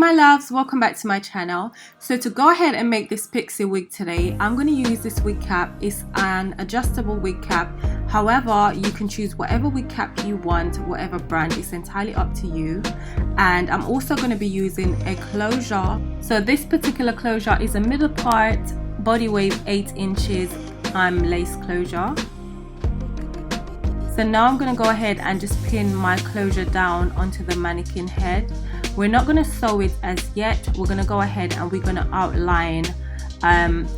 my loves, welcome back to my channel. So to go ahead and make this pixie wig today, I'm going to use this wig cap. It's an adjustable wig cap. However, you can choose whatever wig cap you want, whatever brand. It's entirely up to you. And I'm also going to be using a closure. So this particular closure is a middle part body wave 8 inches lace closure. So now I'm going to go ahead and just pin my closure down onto the mannequin head. We're not going to sew it as yet. We're going to go ahead and we're going to outline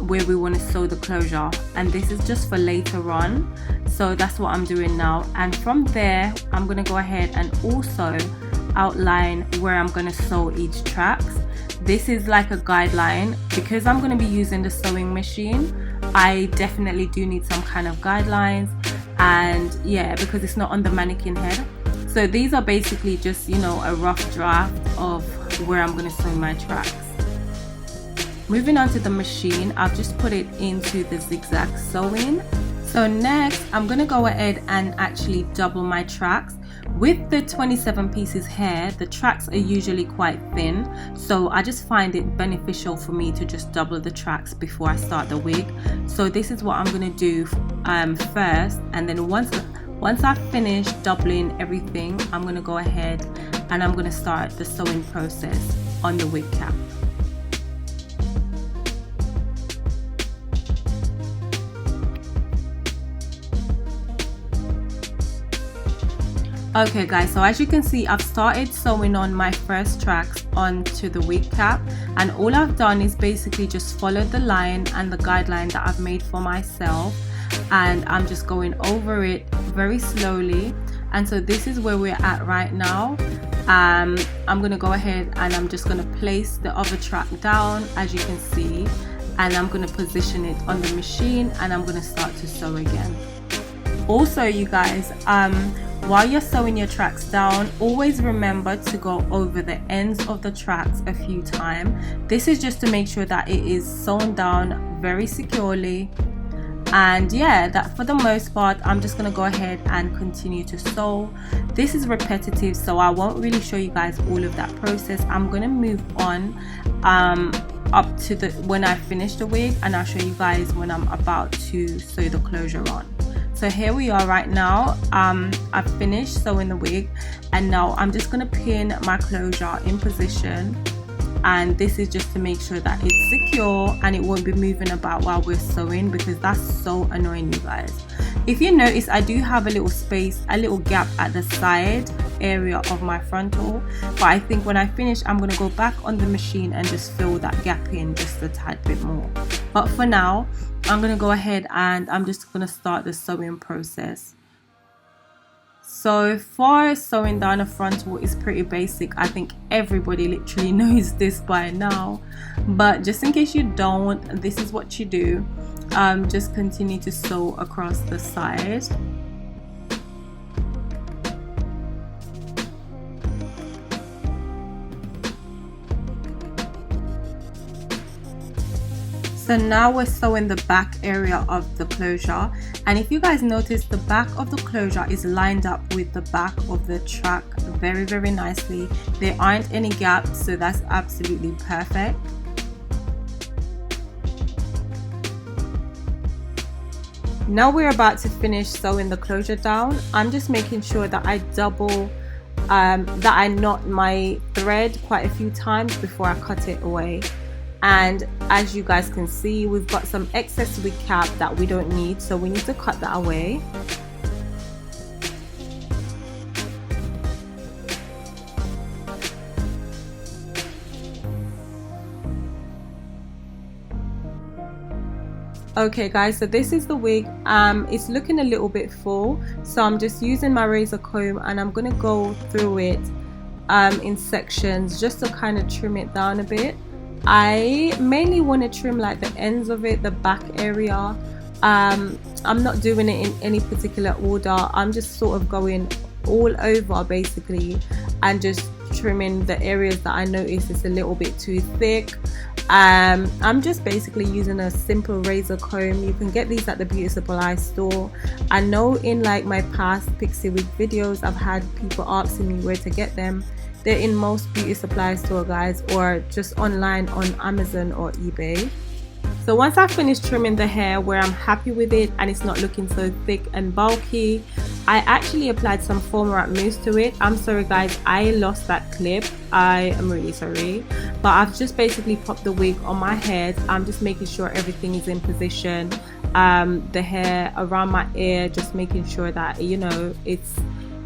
where we want to sew the closure, and this is just for later on. So that's what I'm doing now, and from there I'm going to go ahead and also outline where I'm going to sew each tracks. This is like a guideline because I'm going to be using the sewing machine. I definitely do need some kind of guidelines, and yeah, because it's not on the mannequin head. So these are basically just, you know, a rough draft of where I'm going to sew my tracks. Moving on to the machine, I've just put it into the zigzag sewing. So next I'm going to go ahead and actually double my tracks. With the 27 pieces here, the tracks are usually quite thin, so I just find it beneficial for me to just double the tracks before I start the wig. So this is what I'm going to do first, and then once I've finished doubling everything, I'm going to go ahead and I'm going to start the sewing process on the wig cap. Okay guys, so as you can see, I've started sewing on my first tracks onto the wig cap, and all I've done is basically just follow the line and the guideline that I've made for myself, and I'm just going over it very slowly. And so this is where we're at right now. I'm gonna go ahead and I'm just gonna place the other track down, as you can see, and I'm gonna position it on the machine, and I'm gonna start to sew again. Also, you guys, while you're sewing your tracks down, always remember to go over the ends of the tracks a few times. This is just to make sure that it is sewn down very securely. And yeah, that for the most part, I'm just going to go ahead and continue to sew. This is repetitive, so I won't really show you guys all of that process. I'm going to move on up to when I finish the wig, and I'll show you guys when I'm about to sew the closure on. So here we are right now. I've finished sewing the wig, and now I'm just going to pin my closure in position, and this is just to make sure that it's secure and it won't be moving about while we're sewing, because that's so annoying, you guys. If you notice, I do have a little space, a little gap at the side area of my frontal, but I think when I finish, I'm going to go back on the machine and just fill that gap in just a tad bit more. But for now, I'm going to go ahead and I'm just going to start the sewing process. So for sewing down a frontal is pretty basic. I think everybody literally knows this by now, but just in case you don't, this is what you do. Just continue to sew across the side. So now we're sewing the back area of the closure, and if you guys notice, the back of the closure is lined up with the back of the track very nicely. There aren't any gaps, so that's absolutely perfect. Now we're about to finish sewing the closure down. I'm just making sure that I double that I knot my thread quite a few times before I cut it away. And as you guys can see, we've got some excess wig cap that we don't need, so we need to cut that away. Okay guys, so this is the wig. It's looking a little bit full, so I'm just using my razor comb and I'm going to go through it in sections just to kind of trim it down a bit. I mainly want to trim like the ends of it, the back area. I'm not doing it in any particular order. I'm just sort of going all over basically and just trimming the areas that I notice is a little bit too thick. I'm just basically using a simple razor comb. You can get these at the Beauty Supply store. I know in like my past Pixie Wig videos I've had people asking me where to get them. They're in most beauty supply store, guys, or just online on Amazon or eBay. So once I finish trimming the hair where I'm happy with it and it's not looking so thick and bulky, I actually applied some foam wrap mousse to it. I'm sorry guys, I lost that clip. I am really sorry. But I've just basically popped the wig on my head. I'm just making sure everything is in position. The hair around my ear, just making sure that, you know, it's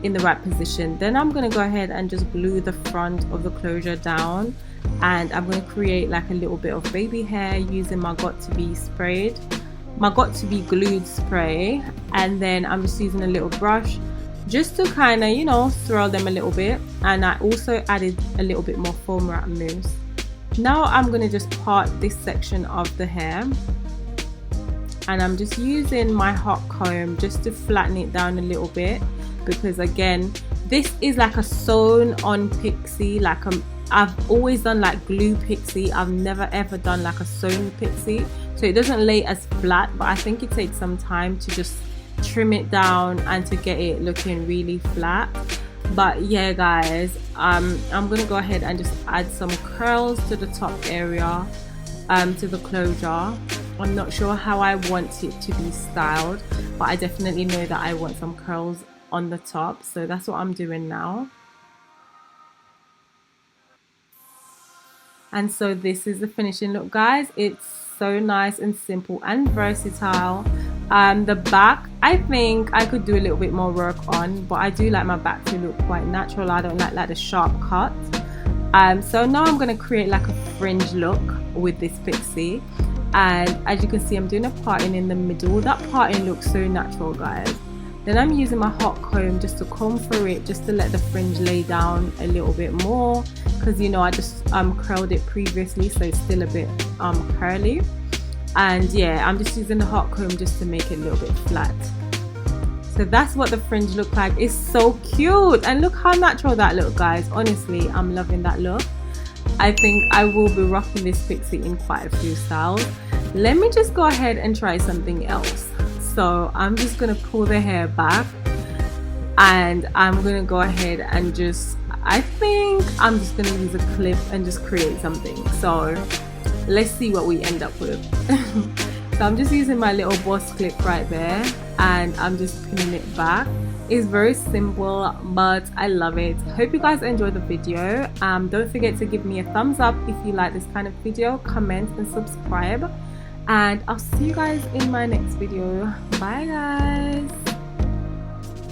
in the right position. Then I'm going to go ahead and just glue the front of the closure down. And I'm going to create like a little bit of baby hair using my got to be glued spray, and then I'm just using a little brush just to kind of, you know, swirl them a little bit. And I also added a little bit more foam wrap mousse. Now I'm going to just part this section of the hair, and I'm just using my hot comb just to flatten it down a little bit, because again, this is like a sewn on pixie. Like I've always done like glue pixie. I've never ever done like a sewn pixie, so it doesn't lay as flat, but I think it takes some time to just trim it down and to get it looking really flat. But yeah guys, I'm gonna go ahead and just add some curls to the top area, to the closure. I'm not sure how I want it to be styled, but I definitely know that I want some curls on the top, so that's what I'm doing now. And so this is the finishing look, guys. It's so nice and simple and versatile. The back, I think I could do a little bit more work on, but I do like my back to look quite natural. I don't like the sharp cut. So now I'm going to create like a fringe look with this pixie. And as you can see, I'm doing a parting in the middle. That parting looks so natural, guys. Then I'm using my hot comb just to comb through it, just to let the fringe lay down a little bit more, because you know I just curled it previously, so it's still a bit curly. And yeah, I'm just using the hot comb just to make it a little bit flat. So that's what the fringe look like. It's so cute, and look how natural that look, guys. Honestly, I'm loving that look. I think I will be rocking this pixie in quite a few styles. Let me just go ahead and try something else. So I'm just gonna pull the hair back, and I'm gonna go ahead and just, I think I'm just gonna use a clip and just create something. So let's see what we end up with. So I'm just using my little boss clip right there, and I'm just pinning it back. It's very simple, but I love it. Hope you guys enjoyed the video. Don't forget to give me a thumbs up if you like this kind of video, comment and subscribe. And I'll see you guys in my next video. Bye guys.